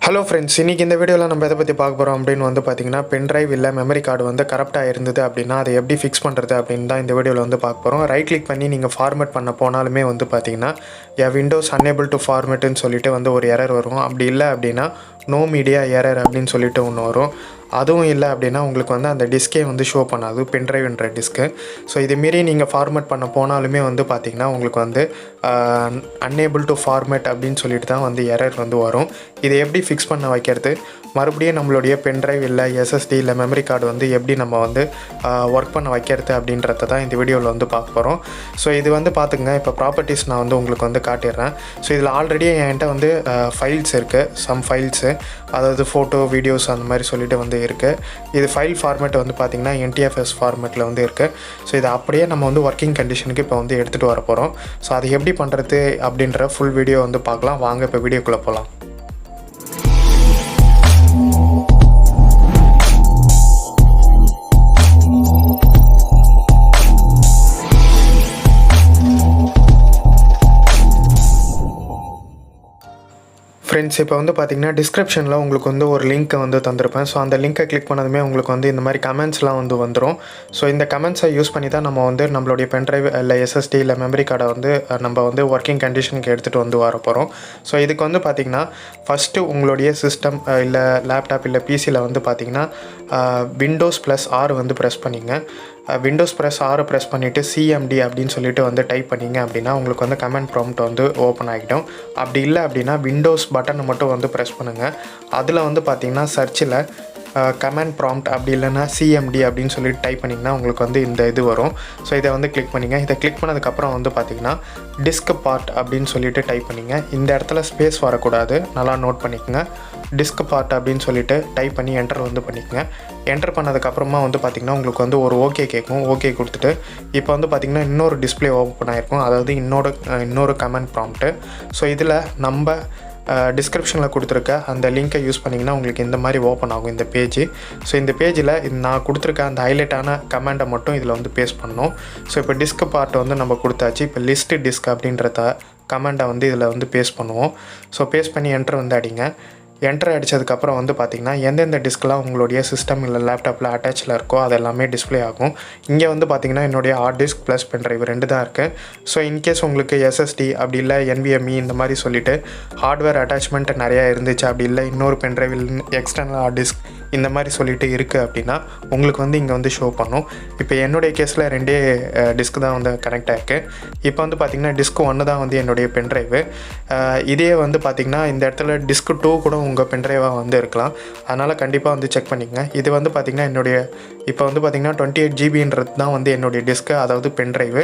Hello friends, இன்றைக்கி இந்த வீடியோவில் நம்ம எதை பற்றி பார்க்க போகிறோம் அப்படின்னு வந்து பார்த்திங்கன்னா, பென்ட்ரைவ் இல்லை மெமரி கார்டு வந்து கரப்டாக இருந்தது அப்படின்னா அதை எப்படி ஃபிக்ஸ் பண்ணுறது அப்படின்னு தான் இந்த வீடியோவில் வந்து பார்க்க போகிறோம். ரைட் கிளிக் பண்ணி நீங்கள் ஃபார்மேட் பண்ண போனாலுமே வந்து பார்த்திங்கன்னா விண்டோஸ் அன்னேபிள் டு ஃபார்மேட்டுன்னு சொல்லிட்டு வந்து ஒரு எரர் வரும். அப்படி இல்லை அப்படின்னா நோ மீடியா எரர் அப்படின்னு சொல்லிட்டு ஒன்று வரும். அதுவும் இல்லை அப்படின்னா உங்களுக்கு வந்து அந்த டிஸ்கே வந்து ஷோ பண்ணாது, பென்ட்ரைவ்ன்ற டிஸ்க்கு. ஸோ இதுமாரி நீங்கள் ஃபார்மேட் பண்ண போனாலுமே வந்து பார்த்திங்கன்னா உங்களுக்கு வந்து அன்னேபிள் டு ஃபார்மேட் அப்படின்னு சொல்லிட்டு தான் வந்து எரர் வந்து வரும். இதை எப்படி ஃபிக்ஸ் பண்ண வைக்கிறது, மறுபடியும் நம்மளுடைய பென்ட்ரைவ் இல்லை எஸ்எஸ்டி இல்லை மெமரி கார்டு வந்து எப்படி நம்ம வந்து ஒர்க் பண்ண வைக்கிறது அப்படின்றத தான் இந்த வீடியோவில் வந்து பார்க்க போகிறோம். ஸோ இது வந்து பார்த்துங்க, இப்போ ப்ராப்பர்ட்டிஸ் நான் வந்து உங்களுக்கு வந்து காட்டிடுறேன். ஸோ இதில் ஆல்ரெடி என்கிட்ட வந்து ஃபைல்ஸ் இருக்குது, சம் ஃபைல்ஸு, அதாவது ஃபோட்டோ வீடியோஸ் அந்த மாதிரி சொல்லிட்டு வந்து இருக்குது. இது ஃபைல் ஃபார்மேட் வந்து பார்த்திங்கன்னா NTFS ஃபார்மேட்டில் வந்து இருக்குது. ஸோ இதை அப்படியே நம்ம வந்து ஒர்க்கிங் கண்டிஷனுக்கு இப்போ வந்து எடுத்துகிட்டு வர போகிறோம். ஸோ அது எப்படி பண்ணுறது அப்படின்ற ஃபுல் வீடியோ வந்து பார்க்கலாம். வாங்க இப்போ வீடியோக்குள்ளே போகலாம். ஃப்ரெண்ட்ஸ், இப்போ வந்து பார்த்திங்கன்னா டிஸ்கிரிப்ஷனில் உங்களுக்கு வந்து ஒரு லிங்க்கை வந்து தந்திருப்பேன். ஸோ அந்த லிங்க்கை கிளிக் பண்ணதுமே உங்களுக்கு வந்து இந்த மாதிரி கமெண்ட்ஸ்லாம் வந்து வந்துடும். ஸோ இந்த கமெண்ட்ஸை யூஸ் பண்ணி தான் நம்ம வந்து நம்மளுடைய பென்ட்ரைவ் இல்லை எஸ்எஸ்டி இல்லை மெமரி கார்டை வந்து நம்ம வந்து ஒர்க்கிங் கண்டிஷனுக்கு எடுத்துகிட்டு வந்து வர போகிறோம். ஸோ இதுக்கு வந்து பார்த்திங்கன்னா ஃபஸ்ட்டு உங்களுடைய சிஸ்டம் இல்லை லேப்டாப் இல்லை பிசியில் வந்து பார்த்திங்கன்னா விண்டோஸ் +R வந்து ப்ரெஸ் பண்ணிங்க. விண்டோஸ் +R ப்ரெஸ் பண்ணிவிட்டு CMD அப்படின்னு சொல்லிட்டு வந்து டைப் பண்ணிங்க அப்படின்னா உங்களுக்கு வந்து கமெண்ட் ப்ராம்ப்ட் வந்து ஓப்பன் ஆகிடும். அப்படி இல்லை அப்படின்னா விண்டோஸ் பட்டனை மட்டும் வந்து ப்ரெஸ் பண்ணுங்கள். அதில் வந்து பார்த்திங்கன்னா சர்ச்சில் கமெண்ட் ப்ராம்ப்ட் அப்படி இல்லைன்னா CMD அப்படின்னு சொல்லிட்டு டைப் பண்ணிங்கன்னா உங்களுக்கு வந்து இந்த இது வரும். ஸோ இதை வந்து கிளிக் பண்ணிங்க. இதை கிளிக் பண்ணதுக்கப்புறம் வந்து பார்த்திங்கன்னா டிஸ்க் பார்ட் அப்படின்னு சொல்லிட்டு டைப் பண்ணிங்க. இந்த இடத்துல ஸ்பேஸ் வரக்கூடாது, நல்லா நோட் பண்ணிக்கோங்க. டிஸ்க் பார்ட் அப்படின்னு சொல்லிட்டு டைப் பண்ணி என்டர் வந்து பண்ணிக்கோங்க. என்டர் பண்ணதுக்கப்புறமா வந்து பார்த்திங்கன்னா உங்களுக்கு வந்து ஒரு ஓகே கேட்கும். ஓகே கொடுத்துட்டு இப்போ வந்து பார்த்திங்கன்னா இன்னொரு டிஸ்பிளே ஓப்பன் ஆகிருக்கும், அதாவது இன்னொரு கமெண்ட் ப்ராம்ப்ட்டு. ஸோ இதில் நம்ம டிஸ்கிரிப்ஷனில் கொடுத்துருக்க அந்த லிங்க்கை யூஸ் பண்ணிங்கன்னா உங்களுக்கு இந்த மாதிரி ஓப்பன் ஆகும் இந்த பேஜ். ஸோ இந்த பேஜில் நான் கொடுத்துருக்க அந்த ஹைலைட்டான கமெண்டை மட்டும் இதில் வந்து பேஸ்ட் பண்ணணும். ஸோ இப்போ டிஸ்க் பார்ட் வந்து நம்ம கொடுத்தாச்சு. இப்போ லிஸ்ட் டிஸ்க் அப்படின்றத கமெண்டை வந்து இதில் வந்து பேஸ்ட் பண்ணுவோம். ஸோ பேஸ்ட் பண்ணி என்டர் வந்து அடிங்க. என்டர் அடித்ததுக்கப்புறம் வந்து பார்த்திங்கன்னா எந்தெந்த டிஸ்க்லாம் உங்களுடைய சிஸ்டம் இல்லை லேப்டாப்பில் அட்டாச்சில் இருக்கோ அது எல்லாமே டிஸ்பிளே ஆகும். இங்கே வந்து பார்த்திங்கன்னா என்னுடைய ஹார்ட் டிஸ்க் ப்ளஸ் பென்ட்ரைவ் 2 தான் இருக்குது. ஸோ இன்கேஸ் உங்களுக்கு SSD அப்படி இல்லை NVMe இந்த மாதிரி சொல்லிவிட்டு ஹார்ட்வேர் அட்டாச்மெண்ட் நிறையா இருந்துச்சு, அப்படி இல்லை இன்னொரு பென்ட்ரைவ் எக்ஸ்டர்னல் ஹார்ட் டிஸ்க் இந்த மாதிரி சொல்லிட்டு இருக்குது அப்படின்னா உங்களுக்கு வந்து இங்கே வந்து ஷோ பண்ணும். இப்போ என்னுடைய கேஸில் 2 டிஸ்க் தான் வந்து கனெக்ட் ஆகிருக்கு. இப்போ வந்து பார்த்திங்கன்னா டிஸ்க் 1 தான் வந்து என்னுடைய பென்ட்ரைவ். இதே வந்து பார்த்திங்கன்னா இந்த இடத்துல டிஸ்க் 2 கூட உங்கள் பென்ட்ரைவாக வந்து இருக்கலாம். அதனால் கண்டிப்பாக வந்து செக் பண்ணிக்கங்க. இது வந்து பார்த்திங்கன்னா இப்போ வந்து பார்த்திங்கன்னா 28 GBன்றது தான் வந்து என்னுடைய டிஸ்க்கு, அதாவது பென்ட்ரைவு.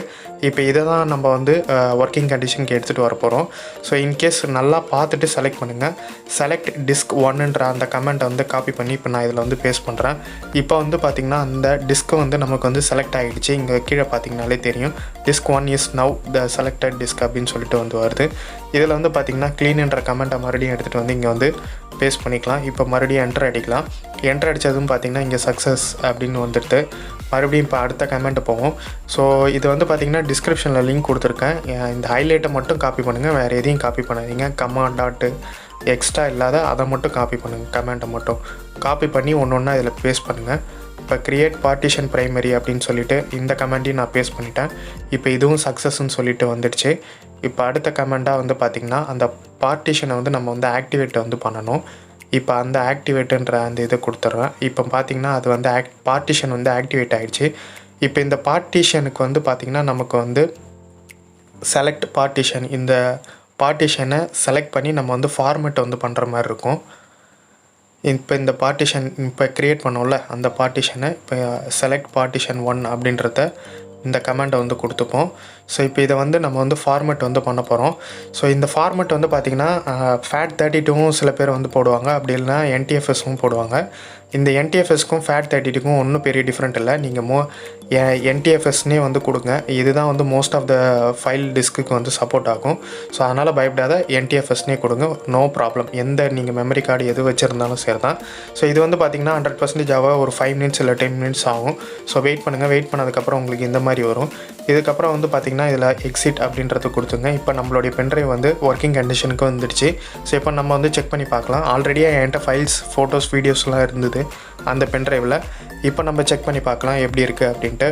இப்போ இதை தான் நம்ம வந்து ஒர்க்கிங் கண்டிஷனுக்கு எடுத்துகிட்டு வர போகிறோம். ஸோ இன்கேஸ் நல்லா பார்த்துட்டு செலக்ட் பண்ணுங்கள். செலக்ட் டிஸ்க் 1ன்ற அந்த கமெண்ட்டை வந்து காப்பி பண்ணி இப்போ நான் இதில் வந்து பேஸ்ட் பண்ணுறேன். இப்போ வந்து பார்த்திங்கன்னா அந்த டிஸ்க்கு வந்து நமக்கு வந்து செலக்ட் ஆகிடுச்சு. இங்கே கீழே பார்த்திங்கனாலே தெரியும் disk 1 is now the selected disk அப்படின்னு சொல்லிட்டு வந்து வருது. இதில் வந்து பார்த்திங்கன்னா க்ளீன்ன்ற கமெண்ட்டை மறுபடியும் எடுத்துகிட்டு வந்து இங்கே வந்து பேஸ்ட் பண்ணிக்கலாம். இப்போ மறுபடியும் என்டர் அடிக்கலாம். என்டர் அடித்ததும் பார்த்திங்கன்னா இங்கே சக்ஸஸ் அப்படின்னு வந்துடுது. மறுபடியும் இப்போ அடுத்த கமெண்ட் போகும். ஸோ இது வந்து பார்த்திங்கன்னா டிஸ்கிரிப்ஷனில் லிங்க் கொடுத்துருக்கேன். இந்த ஹைலைட்டை மட்டும் காப்பி பண்ணுங்கள், வேறு எதையும் காப்பி பண்ணாதீங்க. டாட்டு எக்ஸ்ட்ரா இல்லாத அதை மட்டும் காப்பி பண்ணுங்கள். கமெண்ட்டை மட்டும் காப்பி பண்ணி ஒன்றா இதில் பேஸ்ட் பண்ணுங்கள். இப்போ க்ரியேட் பார்ட்டிஷன் ப்ரைமரி அப்படின்னு சொல்லிட்டு இந்த கமெண்ட்டையும் நான் பேஸ்ட் பண்ணிட்டேன். இப்போ இதுவும் சக்ஸஸ்ன்னு சொல்லிட்டு வந்துடுச்சு. இப்போ அடுத்த கமெண்ட்டாக வந்து பார்த்திங்கன்னா அந்த பார்ட்டிஷனை வந்து நம்ம வந்து ஆக்டிவேட் வந்து பண்ணணும். இப்போ அந்த ஆக்டிவேட்டுன்ற அந்த இதை கொடுத்துட்றேன். இப்போ பார்த்திங்கன்னா அது வந்து பார்ட்டிஷன் வந்து ஆக்டிவேட் ஆகிடுச்சு. இப்போ இந்த பார்ட்டிஷனுக்கு வந்து பார்த்திங்கன்னா நமக்கு வந்து செலக்ட் பார்ட்டிஷன், இந்த பார்ட்டிஷனை செலக்ட் பண்ணி நம்ம வந்து ஃபார்மேட் வந்து பண்ணுற மாதிரி இருக்கும். இப்போ இந்த பார்ட்டிஷன் இப்போ க்ரியேட் பண்ணோம்ல அந்த பார்ட்டிஷனை இப்போ செலக்ட் பார்ட்டிஷன் 1 அப்படின்றத இந்த கமெண்ட்டை வந்து கொடுத்துப்போம். ஸோ இப்போ இதை வந்து நம்ம வந்து ஃபார்மேட் வந்து பண்ண போகிறோம். ஸோ இந்த ஃபார்மேட் வந்து பார்த்திங்கன்னா FAT32 சில பேர் வந்து போடுவாங்க, அப்படி இல்லைனா NTFSவும் போடுவாங்க. இந்த என்டிஎஃப்எஸ்க்கும் FAT32க்கும் ஒன்றும் பெரிய டிஃப்ரெண்ட் இல்லை. நீங்கள் என்டிஎஃப்எஸ்னே வந்து கொடுங்க. இதுதான் வந்து மோஸ்ட் ஆஃப் த ஃபைல் டிஸ்க்குக்கு வந்து சப்போர்ட் ஆகும். ஸோ அதனால் பயப்படாத, என்டிஎஃப்எஸ்னே கொடுங்க, நோ ப்ராப்ளம். எந்த நீங்கள் மெமரி கார்டு எது வச்சுருந்தாலும் சரி தான். ஸோ இது வந்து பார்த்திங்கன்னா 100% ஆக ஒரு 5 மினிட்ஸ் இல்லை 10 மினிட்ஸ் ஆகும். ஸோ வெயிட் பண்ணுங்கள். வெயிட் பண்ணதுக்கப்புறம் உங்களுக்கு இந்த மாதிரி வரும். இதுக்கப்புறம் வந்து பார்த்திங்கன்னா இதில் எக்ஸிட் அப்படின்றது கொடுத்துங்க. இப்போ நம்மளுடைய பென்ட்ரைவ் வந்து ஒர்க்கிங் கண்டிஷனுக்கு வந்துடுச்சு. ஸோ இப்போ நம்ம வந்து செக் பண்ணி பார்க்கலாம். ஆல்ரெடியாக என்கிட்ட ஃபைல்ஸ், ஃபோட்டோஸ், வீடியோஸ்லாம் இருந்தது அந்த பென்ட்ரைவில். இப்போ நம்ம செக் பண்ணி பார்க்கலாம் எப்படி இருக்குது அப்படின்ட்டு.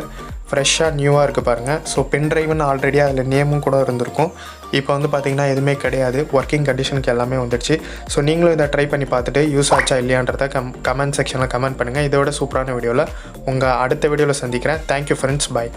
ஃப்ரெஷ்ஷாக நியூவாக இருக்குது பாருங்கள். ஸோ பென்ட்ரைவ்னு ஆல்ரெடி அதில் நேமும் கூட இருந்திருக்கும். இப்போ வந்து பார்த்திங்கன்னா எதுவுமே கிடையாது, ஒர்க்கிங் கண்டிஷனுக்கு எல்லாமே வந்துடுச்சு. ஸோ நீங்களும் இதை ட்ரை பண்ணி பார்த்துட்டு யூஸ் ஆச்சா இல்லையான்றதை கமெண்ட் செக்ஷனில் கமெண்ட் பண்ணுங்கள். இதோட சூப்பரான வீடியோவில் உங்கள் அடுத்த வீடியோவில் சந்திக்கிறேன். தேங்க்யூ ஃப்ரெண்ட்ஸ், பாய்.